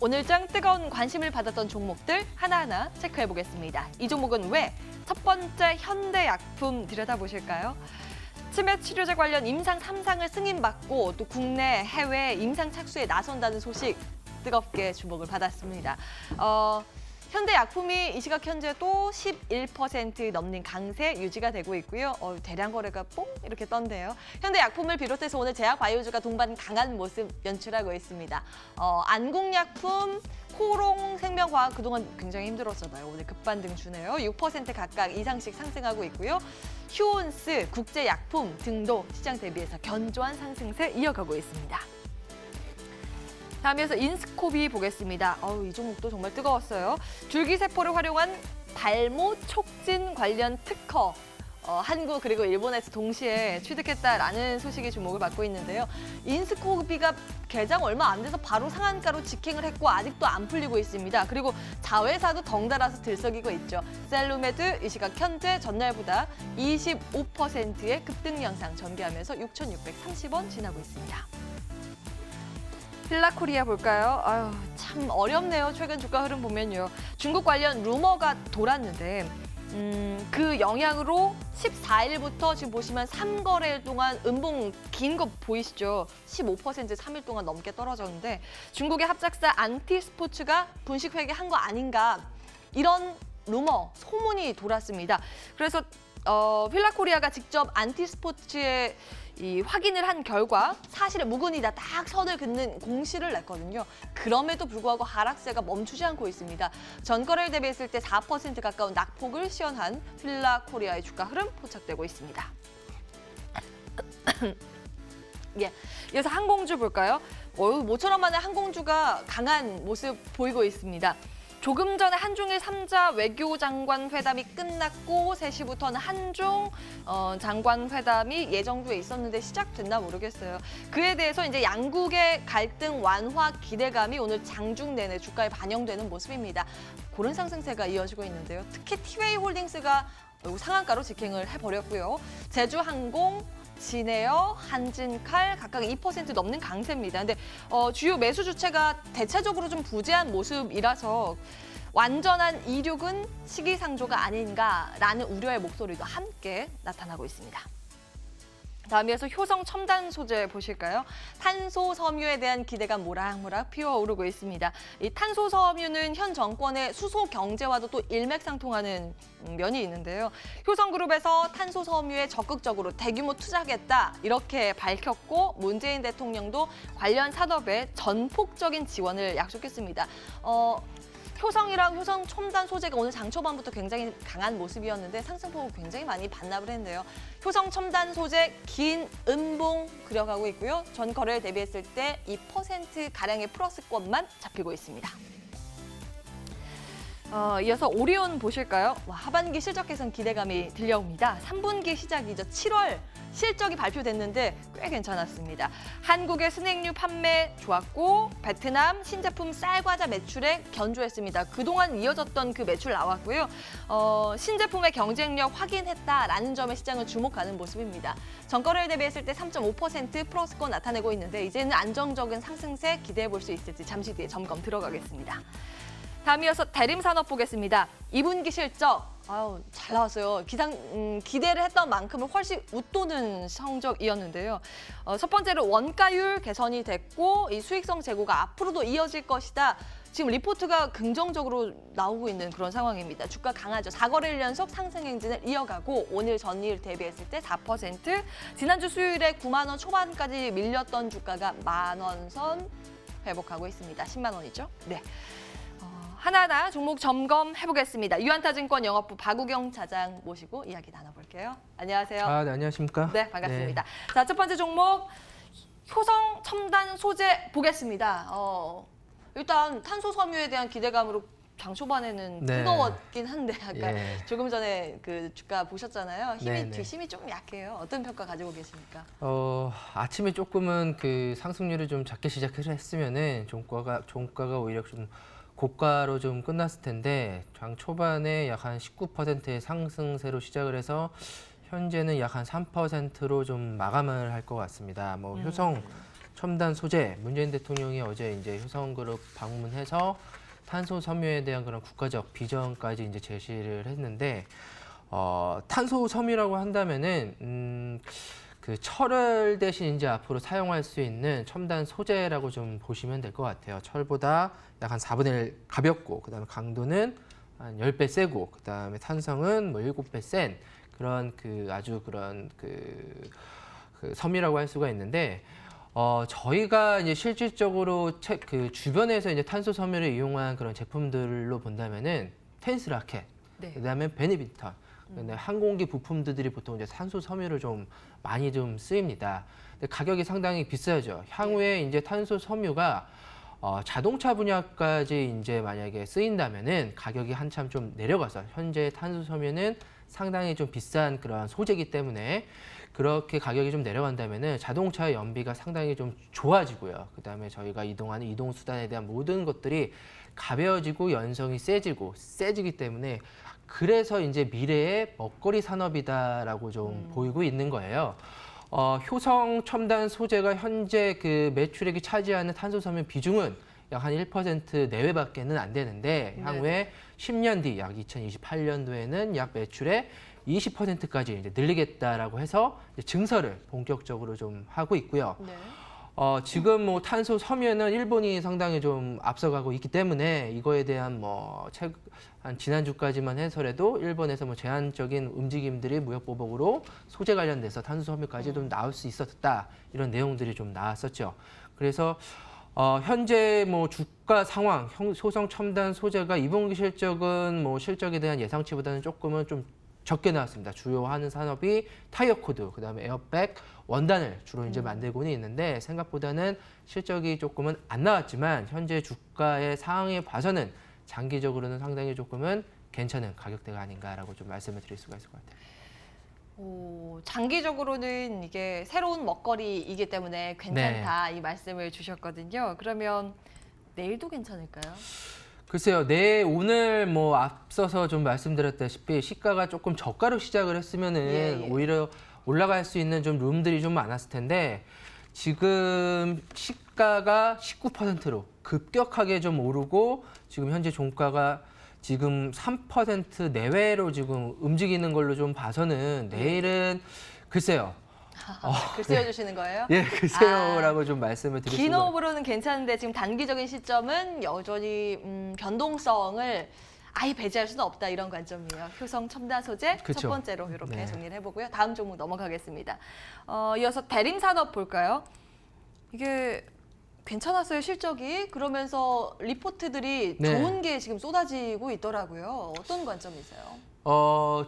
오늘장 뜨거운 관심을 받았던 종목들 하나하나 체크해 보겠습니다. 이 종목은 왜? 첫 번째 현대약품 들여다보실까요? 치매 치료제 관련 임상 3상을 승인받고 또 국내, 해외 임상 착수에 나선다는 소식 뜨겁게 주목을 받았습니다. 현대약품이 이 시각 현재 또 11% 넘는 강세 유지가 되고 있고요. 대량 거래가 뽕 이렇게 떤데요. 현대약품을 비롯해서 오늘 제약바이오주가 동반 강한 모습 연출하고 있습니다. 안국약품, 코롱, 생명과학 그동안 굉장히 힘들었잖아요. 오늘 급반등 주네요. 6% 각각 이상씩 상승하고 있고요. 휴온스, 국제약품 등도 시장 대비해서 견조한 상승세 이어가고 있습니다. 다음에서 인스코비 보겠습니다. 이 종목도 정말 뜨거웠어요. 줄기세포를 활용한 발모 촉진 관련 특허. 한국 그리고 일본에서 동시에 취득했다라는 소식이 주목을 받고 있는데요. 인스코비가 개장 얼마 안 돼서 바로 상한가로 직행을 했고 아직도 안 풀리고 있습니다. 그리고 자회사도 덩달아서 들썩이고 있죠. 셀루메드 이 시각 현재 전날보다 25%의 급등 양상 전개하면서 6,630원 지나고 있습니다. 필라코리아 볼까요? 참 어렵네요. 최근 주가 흐름 보면요. 중국 관련 루머가 돌았는데 그 영향으로 14일부터 지금 보시면 3거래일 동안 음봉 긴 거 보이시죠? 15% 3일 동안 넘게 떨어졌는데 중국의 합작사 안티스포츠가 분식 회계한 거 아닌가 이런 루머, 소문이 돌았습니다. 그래서 필라코리아가 직접 안티스포츠에 확인을 한 결과 사실에 무근이다 딱 선을 긋는 공시를 냈거든요. 그럼에도 불구하고 하락세가 멈추지 않고 있습니다. 전거래일 대비했을 때 4% 가까운 낙폭을 시현한 필라코리아의 주가 흐름 포착되고 있습니다. 예, 이어서 항공주 볼까요? 모처럼 만에 항공주가 강한 모습 보이고 있습니다. 조금 전에 한중일 3자 외교장관 회담이 끝났고 3시부터는 한중 장관 회담이 예정돼 있었는데 시작됐나 모르겠어요. 그에 대해서 이제 양국의 갈등 완화 기대감이 오늘 장중 내내 주가에 반영되는 모습입니다. 그런 상승세가 이어지고 있는데요. 특히 티웨이홀딩스가 상한가로 직행을 해버렸고요. 제주항공, 진에어, 한진칼 각각 2% 넘는 강세입니다. 근데 주요 매수 주체가 대체적으로 좀 부재한 모습이라서 완전한 이륙은 시기상조가 아닌가라는 우려의 목소리도 함께 나타나고 있습니다. 다음에서 효성 첨단 소재 보실까요? 탄소 섬유에 대한 기대가 모락모락 피어오르고 있습니다. 이 탄소 섬유는 현 정권의 수소 경제와도 또 일맥상통하는 면이 있는데요. 효성그룹에서 탄소 섬유에 적극적으로 대규모 투자하겠다 이렇게 밝혔고 문재인 대통령도 관련 산업에 전폭적인 지원을 약속했습니다. 효성이랑 효성 첨단 소재가 오늘 장 초반부터 굉장히 강한 모습이었는데 상승폭을 굉장히 많이 반납을 했는데요. 효성 첨단 소재 긴 음봉 그려가고 있고요. 전 거래를 대비했을 때 2%가량의 플러스권만 잡히고 있습니다. 이어서 오리온 보실까요? 하반기 실적 개선 기대감이 들려옵니다. 3분기 시작이죠. 7월 실적이 발표됐는데 꽤 괜찮았습니다. 한국의 스낵류 판매 좋았고 베트남 신제품 쌀과자 매출에 견조했습니다. 그동안 이어졌던 그 매출 나왔고요. 신제품의 경쟁력 확인했다라는 점에 시장을 주목하는 모습입니다. 전거래일 대비했을 때 3.5% 플러스권 나타내고 있는데 이제는 안정적인 상승세 기대해 볼 수 있을지 잠시 뒤에 점검 들어가겠습니다. 다음 이어서 대림산업 보겠습니다. 2분기 실적 잘 나왔어요. 기대를 했던 만큼은 훨씬 웃도는 성적이었는데요. 첫 번째로 원가율 개선이 됐고 이 수익성 제고가 앞으로도 이어질 것이다. 지금 리포트가 긍정적으로 나오고 있는 그런 상황입니다. 주가 강하죠. 4거래일 연속 상승 행진을 이어가고 오늘 전일 대비했을 때 4%, 지난주 수요일에 9만 원 초반까지 밀렸던 주가가 10,000원 선 회복하고 있습니다. 10만 원이죠. 네. 하나하나 종목 점검해보겠습니다. 유한타증권 영업부 박우경 차장 모시고 이야기 나눠볼게요. 안녕하세요. 네, 안녕하십니까? 네, 반갑습니다. 네. 자, 첫 번째 종목 효성 첨단 소재 보겠습니다. 일단 탄소 섬유에 대한 기대감으로 장 초반에는 뜨거웠긴 한데 아까 조금 전에 그 주가 보셨잖아요. 뒷심이 좀 약해요. 어떤 평가 가지고 계십니까? 아침에 조금은 그 상승률을 좀 작게 시작해서 했으면은 종가가 오히려 좀 고가로 좀 끝났을 텐데 장 초반에 약 한 19%의 상승세로 시작을 해서 현재는 약 한 3%로 좀 마감을 할 것 같습니다. 효성 첨단 소재, 문재인 대통령이 어제 이제 효성그룹 방문해서 탄소 섬유에 대한 그런 국가적 비전까지 이제 제시를 했는데, 탄소 섬유라고 한다면은 그 철을 대신 이제 앞으로 사용할 수 있는 첨단 소재라고 좀 보시면 될 것 같아요. 철보다 약 한 4분의 1 가볍고, 그다음에 강도는 한 10배 세고, 그다음에 탄성은 뭐 7배 센 그런 아주 그런 그 섬유라고 할 수가 있는데, 저희가 이제 실질적으로 그 주변에서 이제 탄소 섬유를 이용한 그런 제품들로 본다면은 텐스 라켓, 네. 그다음에 배드민턴, 근데 항공기 부품들이 보통 이제 탄소 섬유를 좀 많이 좀 쓰입니다. 근데 가격이 상당히 비싸죠. 향후에 이제 탄소 섬유가 자동차 분야까지 이제 만약에 쓰인다면은 가격이 한참 좀 내려가서, 현재 탄소 섬유는 상당히 좀 비싼 그런 소재이기 때문에 그렇게 가격이 좀 내려간다면은 자동차의 연비가 상당히 좀 좋아지고요. 그다음에 저희가 이동하는 이동 수단에 대한 모든 것들이 가벼워지고 연성이 세지기 때문에, 그래서 이제 미래의 먹거리 산업이다라고 좀 보이고 있는 거예요. 효성 첨단 소재가 현재 그 매출액이 차지하는 탄소 섬유 비중은 약 한 1% 내외밖에는 안 되는데, 향후에 10년 뒤 약 2028년도에는 약 매출의 20%까지 이제 늘리겠다라고 해서 이제 증설을 본격적으로 좀 하고 있고요. 네. 지금 뭐 탄소 섬유에는 일본이 상당히 좀 앞서가고 있기 때문에, 이거에 대한 한 지난주까지만 해서라도 일본에서 뭐 제한적인 움직임들이 무역 보복으로 소재 관련돼서 탄소 섬유까지 좀 나올 수 있었다, 이런 내용들이 좀 나왔었죠. 그래서 현재 뭐 주가 상황, 효성 첨단 소재가 2분기 실적은 뭐 실적에 대한 예상치보다는 조금은 좀 적게 나왔습니다. 주요 하는 산업이 타이어 코드, 그다음에 에어백, 원단을 주로 이제 만들고는 있는데, 생각보다는 실적이 조금은 안 나왔지만 현재 주가의 상황에 봐서는 장기적으로는 상당히 조금은 괜찮은 가격대가 아닌가라고 좀 말씀을 드릴 수가 있을 것 같아요. 장기적으로는 이게 새로운 먹거리이기 때문에 괜찮다, 이 말씀을 주셨거든요. 그러면 내일도 괜찮을까요? 글쎄요, 오늘 뭐 앞서서 좀 말씀드렸다시피 시가가 조금 저가로 시작을 했으면은 오히려 올라갈 수 있는 좀 룸들이 좀 많았을 텐데, 지금 시가가 19%로 급격하게 좀 오르고, 지금 현재 종가가 지금 3% 내외로 지금 움직이는 걸로 좀 봐서는 내일은 글쎄요. 글쎄요 주시는 거예요? 예, 글쎄요라고 좀 말씀을 드릴 수가 긴 호흡으로는 괜찮은데 지금 단기적인 시점은 여전히 변동성을 아예 배제할 수는 없다, 이런 관점이에요. 효성 첨단 소재 그쵸. 첫 번째로 이렇게 정리를 해보고요. 다음 종목 넘어가겠습니다. 이어서 대림산업 볼까요? 이게 괜찮았어요, 실적이. 그러면서 리포트들이 좋은 게 지금 쏟아지고 있더라고요. 어떤 관점이세요?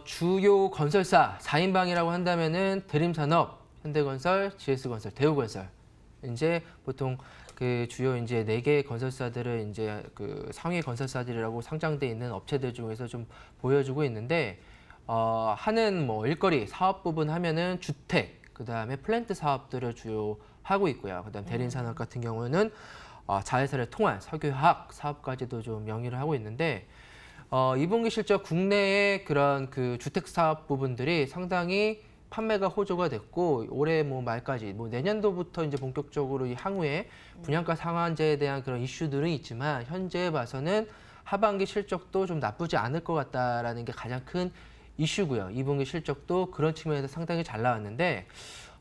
주요 건설사 4인방이라고 한다면은 대림산업, 현대건설, GS건설, 대우건설. 이제 보통 그 주요 이제 4개의 건설사들을 이제 그 상위 건설사들이라고 상장돼 있는 업체들 중에서 좀 보여주고 있는데, 하는 뭐 일거리 사업 부분 하면은 주택, 그다음에 플랜트 사업들을 주요 하고 있고요. 그다음 대림산업 같은 경우는 자회사를 통한 석유화학 사업까지도 좀 영위를 하고 있는데, 2분기 실적 국내의 그런 그 주택 사업 부분들이 상당히 판매가 호조가 됐고, 올해 뭐 말까지 뭐 내년도부터 이제 본격적으로 이 향후에 분양가 상한제에 대한 그런 이슈들은 있지만, 현재 봐서는 하반기 실적도 좀 나쁘지 않을 것 같다라는 게 가장 큰 이슈고요. 2분기 실적도 그런 측면에서 상당히 잘 나왔는데,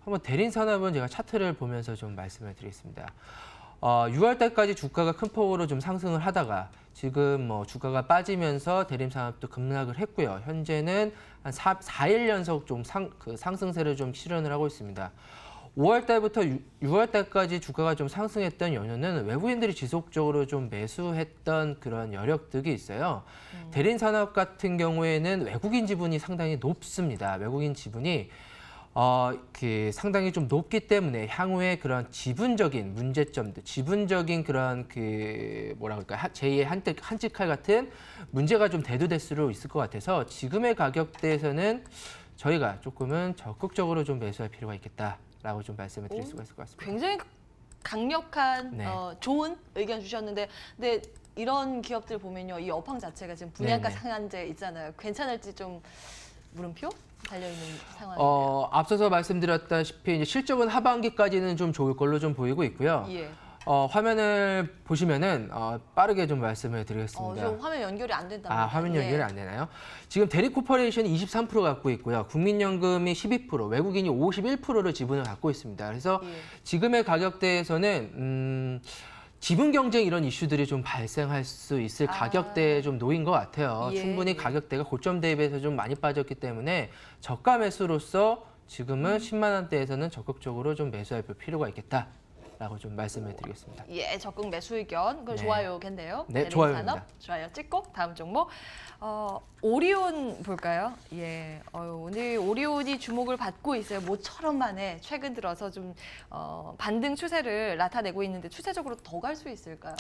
한번 대림산업은 제가 차트를 보면서 좀 말씀을 드리겠습니다. 6월 달까지 주가가 큰 폭으로 좀 상승을 하다가 지금 뭐 주가가 빠지면서 대림산업도 급락을 했고요. 현재는 한 4일 연속 좀 상승세를 좀 실현을 하고 있습니다. 5월 달부터 6월 달까지 주가가 좀 상승했던 연유는 외국인들이 지속적으로 좀 매수했던 그런 여력들이 있어요. 대림산업 같은 경우에는 외국인 지분이 상당히 높습니다. 외국인 지분이 상당히 좀 높기 때문에 향후에 그런 지분적인 문제점들, 지분적인 그런 뭐라 그럴까, 제2의 한치칼 같은 문제가 좀 대두될 수 있을 것 같아서, 지금의 가격대에서는 저희가 조금은 적극적으로 좀 매수할 필요가 있겠다라고 좀 말씀을 드릴 수가 있을 것 같습니다. 굉장히 강력한 좋은 의견 주셨는데, 근데 이런 기업들 보면요, 이 업황 자체가 지금 분양가 상한제 있잖아요. 괜찮을지 좀 물음표 달려있는 상황이에요. 앞서서 말씀드렸다시피 이제 실적은 하반기까지는 좀 좋을 걸로 좀 보이고 있고요. 예. 화면을 보시면은 빠르게 좀 말씀을 드리겠습니다. 좀 화면 연결이 안 된답니다. 화면 연결이 예. 안 되나요? 지금 대리코퍼레이션이 23% 갖고 있고요. 국민연금이 12%, 외국인이 51%를 지분을 갖고 있습니다. 그래서 예. 지금의 가격대에서는 지분 경쟁 이런 이슈들이 좀 발생할 수 있을 가격대에 좀 놓인 것 같아요. 예, 충분히 예. 가격대가 고점 대비해서 좀 많이 빠졌기 때문에 저가 매수로서 지금은 10만 원대에서는 적극적으로 좀 매수할 필요가 있겠다라고 좀 말씀을 드리겠습니다. 예, 적극 매수 의견. 그 네. 좋아요겠네요. 네, 대림산업. 좋아요입니다. 좋아요 찍고 다음 종목. 오리온 볼까요? 예, 오늘 오리온이 주목을 받고 있어요. 모처럼 만에 최근 들어서 좀 반등 추세를 나타내고 있는데 추세적으로 더 갈 수 있을까요?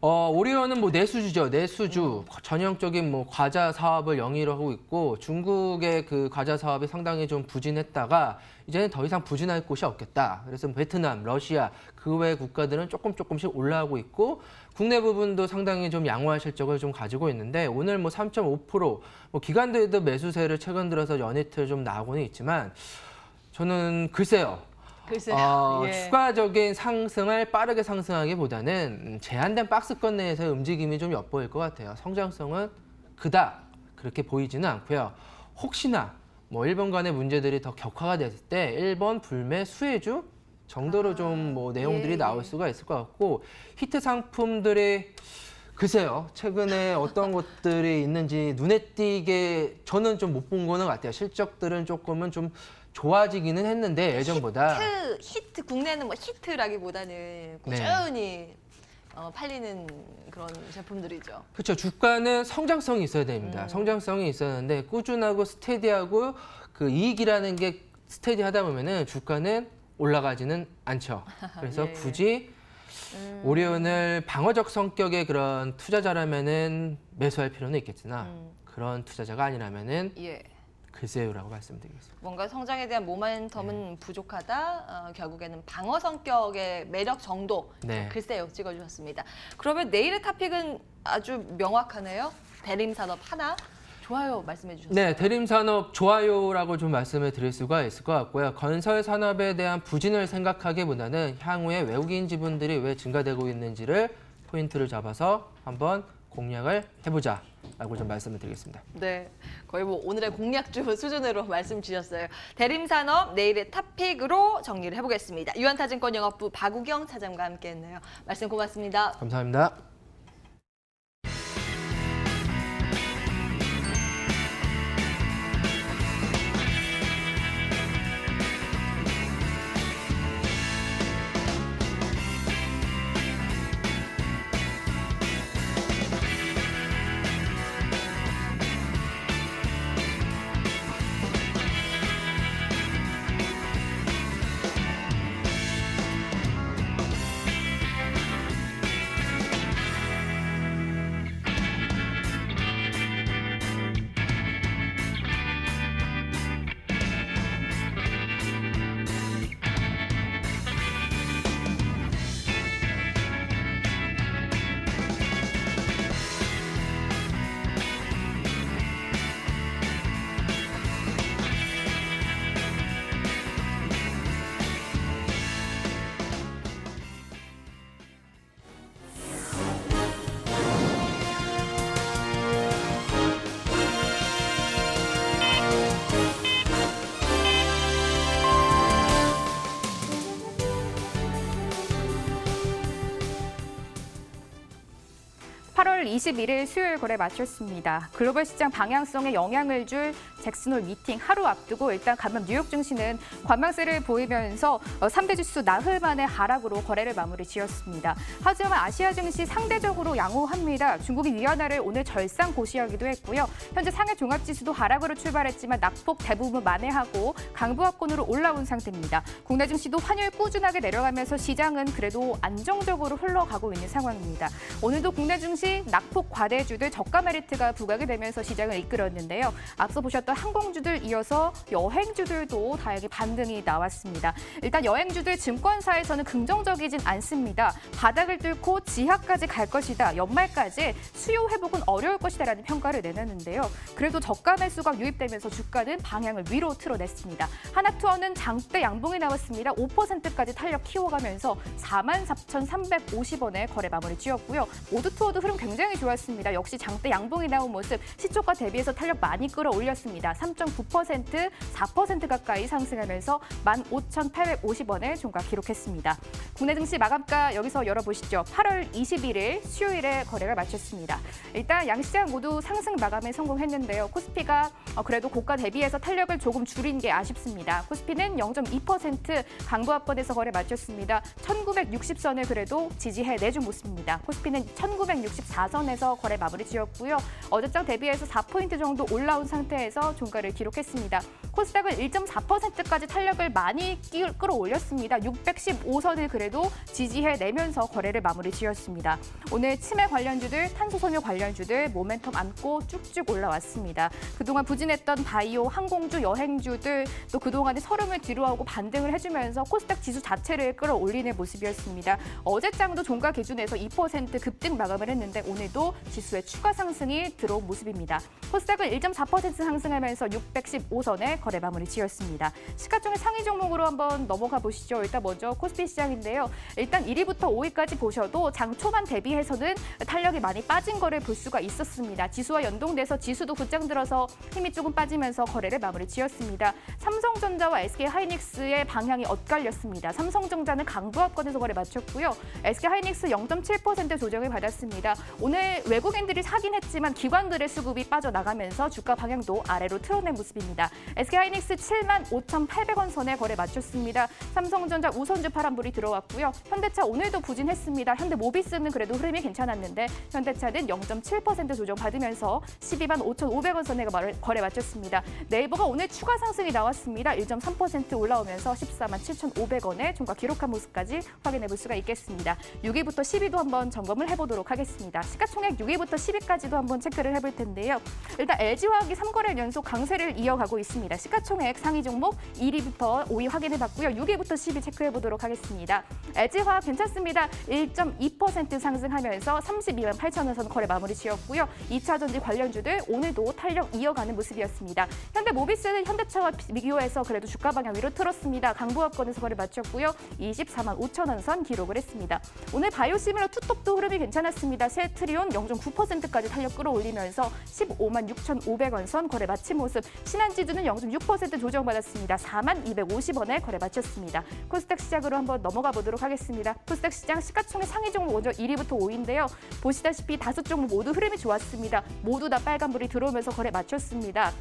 오리온은 뭐 내수주죠. 내수주. 전형적인 뭐 과자 사업을 영위로 하고 있고 중국의 그 과자 사업이 상당히 좀 부진했다가 이제는 더 이상 부진할 곳이 없겠다. 그래서 베트남, 러시아 그 외 국가들은 조금씩 올라가고 있고 국내 부분도 상당히 좀 양호한 실적을 좀 가지고 있는데 오늘 뭐 3.5% 뭐 기관들도 매수세를 최근 들어서 연이틀 좀 나오고는 있지만 저는 글쎄요. 예. 추가적인 상승을 빠르게 상승하기보다는 제한된 박스권 내에서의 움직임이 좀 엿보일 것 같아요. 성장성은 그닥 그렇게 보이지는 않고요. 혹시나 뭐 일본 간의 문제들이 더 격화가 됐을 때 일본 불매 수혜주 정도로 좀 뭐 내용들이 예, 나올 예. 수가 있을 것 같고 히트 상품들이 글쎄요. 최근에 어떤 것들이 있는지 눈에 띄게 저는 좀 못 본 거는 같아요. 실적들은 조금은 좀 좋아지기는 했는데 예전보다. 히트 국내는 뭐 히트라기보다는 꾸준히 팔리는 그런 제품들이죠. 그렇죠. 주가는 성장성이 있어야 됩니다. 음. 성장성이 있었는데 꾸준하고 스테디하고 그 이익이라는 게 스테디하다 보면은 주가는 올라가지는 않죠. 그래서 예, 예. 굳이 오리온을 방어적 성격의 그런 투자자라면은 매수할 필요는 있겠으나 그런 투자자가 아니라면은 예. 글쎄요라고 말씀드리겠습니다. 뭔가 성장에 대한 모멘텀은 부족하다. 결국에는 방어 성격의 매력 정도. 네. 글쎄요 찍어주셨습니다. 그러면 내일의 토픽은 아주 명확하네요. 대림산업 하나. 좋아요 말씀해 주셨어요. 네, 대림산업 좋아요라고 좀 말씀을 드릴 수가 있을 것 같고요. 건설 산업에 대한 부진을 생각하기보다는 향후에 외국인 지분들이 왜 증가되고 있는지를 포인트를 잡아서 한번 공략을 해보자라고 좀 말씀을 드리겠습니다. 네, 거의 뭐 오늘의 공략주 수준으로 말씀 주셨어요. 대림산업 내일의 탑픽으로 정리를 해보겠습니다. 유한타증권 영업부 박우경 차장과 함께했네요. 말씀 고맙습니다. 감사합니다. (8월 21일) 수요일 거래 마쳤습니다. 글로벌 시장 방향성에 영향을 줄 잭슨홀 미팅 하루 앞두고 일단 간밤 뉴욕 증시는 관망세를 보이면서 3대 지수 나흘 만에 하락으로 거래를 마무리 지었습니다. 하지만 아시아 증시 상대적으로 양호합니다. 중국이 위안화를 오늘 절상 고시하기도 했고요. 현재 상해 종합지수도 하락으로 출발했지만 낙폭 대부분 만회하고 강보합권으로 올라온 상태입니다. 국내 증시도 환율 꾸준하게 내려가면서 시장은 그래도 안정적으로 흘러가고 있는 상황입니다. 오늘도 국내 증시 낙폭 낙폭 과대주들 저가 메리트가 부각이 되면서 시장을 이끌었는데요. 앞서 보셨던 항공주들 이어서 여행주들도 다행히 반등이 나왔습니다. 일단 여행주들 증권사에서는 긍정적이진 않습니다. 바닥을 뚫고 지하까지 갈 것이다. 연말까지 수요 회복은 어려울 것이다라는 평가를 내놨는데요. 그래도 저가 매수가 유입되면서 주가는 방향을 위로 틀어냈습니다. 하나투어는 장대 양봉이 나왔습니다. 5%까지 탄력 키워가면서 44,350원에 거래 마무리 지었고요. 모두투어도 흐름 굉장히 좋았습니다. 역시 장대 양봉이 나온 모습, 시초가 대비해서 탄력 많이 끌어올렸습니다. 3.9%, 4% 가까이 상승하면서 15,850원에 종가 기록했습니다. 국내 증시 마감가 여기서 열어보시죠. 8월 21일 수요일에 거래가 마쳤습니다. 일단 양시장 모두 상승 마감에 성공했는데요. 코스피가 그래도 고가 대비해서 탄력을 조금 줄인 게 아쉽습니다. 코스피는 0.2% 강보합권에서 거래 마쳤습니다. 1960선을 그래도 지지해 내준 모습입니다. 코스피는 1964선에서 거래 마무리 지었고요. 어제장 대비해서 4포인트 정도 올라온 상태에서 종가를 기록했습니다. 코스닥은 1.4%까지 탄력을 많이 끌어올렸습니다. 615선을 그래도 지지해 내면서 거래를 마무리 지었습니다. 오늘 치매 관련주들, 탄소섬유 관련주들 모멘텀 안고 쭉쭉 올라왔습니다. 그동안 부진했던 바이오, 항공주, 여행주들 또 그동안의 서름을 뒤로하고 반등을 해주면서 코스닥 지수 자체를 끌어올리는 모습이었습니다. 어제장도 종가 기준에서 2% 급등 마감을 했는데 오늘도 지수의 추가 상승이 들어온 모습입니다. 코스닥은 1.4% 상승하면서 615선에 거래 마무리 지었습니다. 시가총액 상위 종목으로 한번 넘어가 보시죠. 일단 먼저 코스피 시장인데요. 일단 1위부터 5위까지 보셔도 장 초반 대비해서는 탄력이 많이 빠진 거를 볼 수가 있었습니다. 지수와 연동돼서 지수도 곧장 들어서 힘이 조금 빠지면서 거래를 마무리 지었습니다. 삼성전자와 SK하이닉스의 방향이 엇갈렸습니다. 삼성전자는 강보합권에서 거래 마쳤고요. SK하이닉스 0.7% 조정을 받았습니다. 오늘 외국인들이 사긴 했지만 기관들의 수급이 빠져나가면서 주가 방향도 아래로 틀어낸 모습입니다. SK하이닉스 75,800원 선에 거래 마쳤습니다. 삼성전자 우선주 파란불이 들어왔고요. 현대차 오늘도 부진했습니다. 현대모비스는 그래도 흐름이 괜찮았는데 현대차는 0.7% 조정 받으면서 125,500원 선에 거래 마쳤습니다. 네이버가 오늘 추가 상승이 나왔습니다. 1.3% 올라오면서 147,500원에 종가 기록한 모습까지 확인해 볼 수가 있겠습니다. 6위부터 10위도 한번 점검을 해보도록 하겠습니다. 시가총액 6위부터 10위까지도 한번 체크를 해볼 텐데요. 일단 LG화학이 3거래일 연속 강세를 이어가고 있습니다. 시가총액 상위 종목 1위부터 5위 확인해봤고요. 6위부터 10위 체크해보도록 하겠습니다. LG화학 괜찮습니다. 1.2% 상승하면서 32만 8천원 선 거래 마무리 지었고요. 2차전지 관련주들 오늘도 탄력 이어가는 모습이었습니다. 현대모비스는 현대차와 비교해서 그래도 주가 방향 위로 틀었습니다. 강보합권에서 거래 마쳤고요. 24만 5천원 선 기록을 했습니다. 오늘 바이오시밀러 투톱도 흐름이 괜찮았습니다. 셀트리온 0.9%까지 탄력 끌어올리면서 15만 6,500원 선 거래 마친 모습. 신한지주는 0.6% 조정받았습니다. 4만 250원에 거래 마쳤습니다. 코스닥 시장으로 한번 넘어가 보도록 하겠습니다. 코스닥 시장 시가총액 상위 종목 먼저 1위부터 5위인데요. 보시다시피 5종목 모두 흐름이 좋았습니다. 모두 다 빨간불이 들어오면서 거래 마쳤습니다.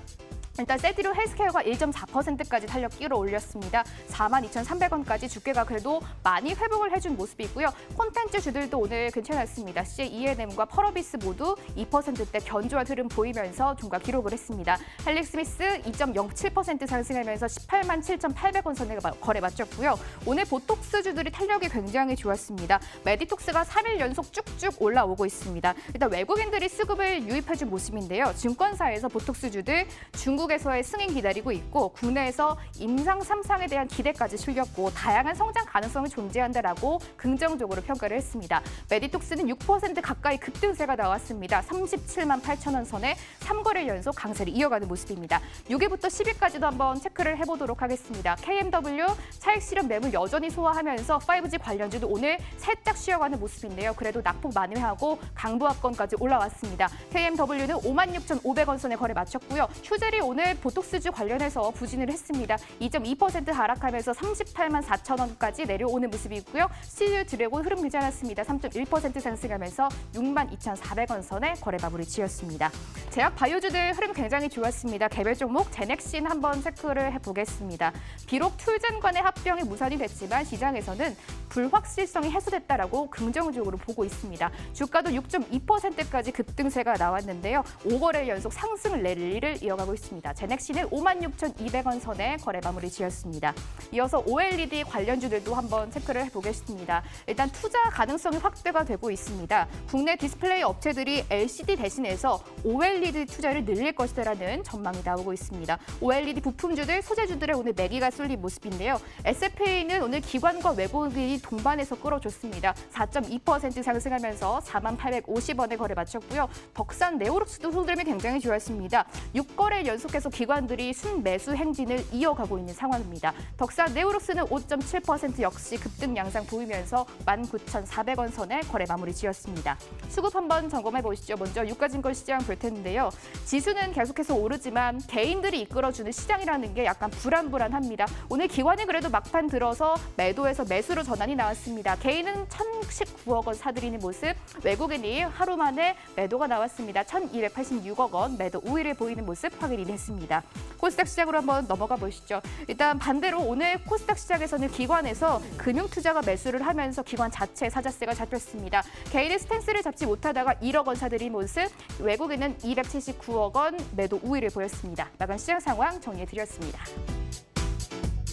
일단 셀트리온 헬스케어가 1.4%까지 탄력 끌어올렸습니다. 42,300원까지 주가가 그래도 많이 회복을 해준 모습이 있고요. 콘텐츠 주들도 오늘 괜찮았습니다. CJ-ENM과 펄어비스 모두 2%대 견조한 흐름 보이면서 종가 기록을 했습니다. 헬릭스미스 2.07% 상승하면서 18만 7,800원 선에 거래 마쳤고요. 오늘 보톡스 주들이 탄력이 굉장히 좋았습니다. 메디톡스가 3일 연속 쭉쭉 올라오고 있습니다. 일단 외국인들이 수급을 유입해준 모습인데요. 증권사에서 보톡스 주들 중국에서의 승인 기다리고 있고 국내에서 임상 3상에 대한 기대까지 실렸고 다양한 성장 가능성이 존재한다라고 긍정적으로 평가를 했습니다. 메디톡스는 6% 가까이 급등세가 나왔습니다. 37만 8천원 선에 3거래일 연속 강세를 이어가는 모습입니다. 6위부터 10위까지도 한번 체크를 해보도록 하겠습니다. KMW 차익 실현 매물 여전히 소화하면서 5G 관련주도 오늘 살짝 쉬어가는 모습인데요. 그래도 낙폭 만회하고 강보합권까지 올라왔습니다. KMW는 56,500원 선에 거래 마쳤고요. 휴젤이 오늘 보톡스주 관련해서 부진을 했습니다. 2.2% 하락하면서 38만 4천원까지 내려오는 모습이고요. CU 드래곤 흐름 괜찮았습니다. 3.1% 상승하면서 6만 2,400원 선에 거래 마무리 지었습니다. 제약 바이오주들 흐름 굉장히 좋았습니다. 개별 종목 제넥신 한번 체크를 해보겠습니다. 비록 툴젠 간의 합병이 무산이 됐지만 시장에서는 불확실성이 해소됐다라고 긍정적으로 보고 있습니다. 주가도 6.2%까지 급등세가 나왔는데요. 5거래일 연속 상승 랠리를 이어가고 있습니다. 마쳤습니다. 제넥시는 56,200원 선에 거래 마무리 지었습니다. 이어서 OLED 관련주들도 한번 체크를 해보겠습니다. 일단 투자 가능성이 확대가 되고 있습니다. 국내 디스플레이 업체들이 LCD 대신해서 OLED 투자를 늘릴 것이라는 전망이 나오고 있습니다. OLED 부품주들, 소재주들의 오늘 매기가 쏠린 모습인데요. SFA는 오늘 기관과 외국인이 동반해서 끌어줬습니다. 4.2% 상승하면서 4850원에 거래 마쳤고요. 덕산 네오룩스도 흐름이 굉장히 좋았습니다. 6거래 연속해서 기관들이 순매수 행진을 이어가고 있는 상황입니다. 덕산 네오룩스는 5.7% 역시 급등 양상 보이면서 19,400원 선에 거래 마무리 지었습니다. 수급 한번 점검해 보시죠. 먼저 유가증권 시장 볼 텐데요. 지수는 계속해서 오르지만 개인들이 이끌어주는 시장이라는 게 약간 불안합니다. 오늘 기관이 그래도 막판 들어서 매도에서 매수로 전환이 나왔습니다. 개인은 1,019억 원 사들이는 모습, 외국인이 하루 만에 매도가 나왔습니다. 1,286억 원 매도 우위를 보이는 모습 확인이 됐습니다. 코스닥 시장으로 한번 넘어가 보시죠. 일단 반대로 오늘 코스닥 시장에서는 기관에서 금융투자가 매수를 하면서 기관 자체 사자세가 잡혔습니다. 개인의 스탠스를 잡지 못하다가 1억 원 사들인 모습, 외국인은 279억 원 매도 우위를 보였습니다. 마감 시장 상황 정리해드렸습니다.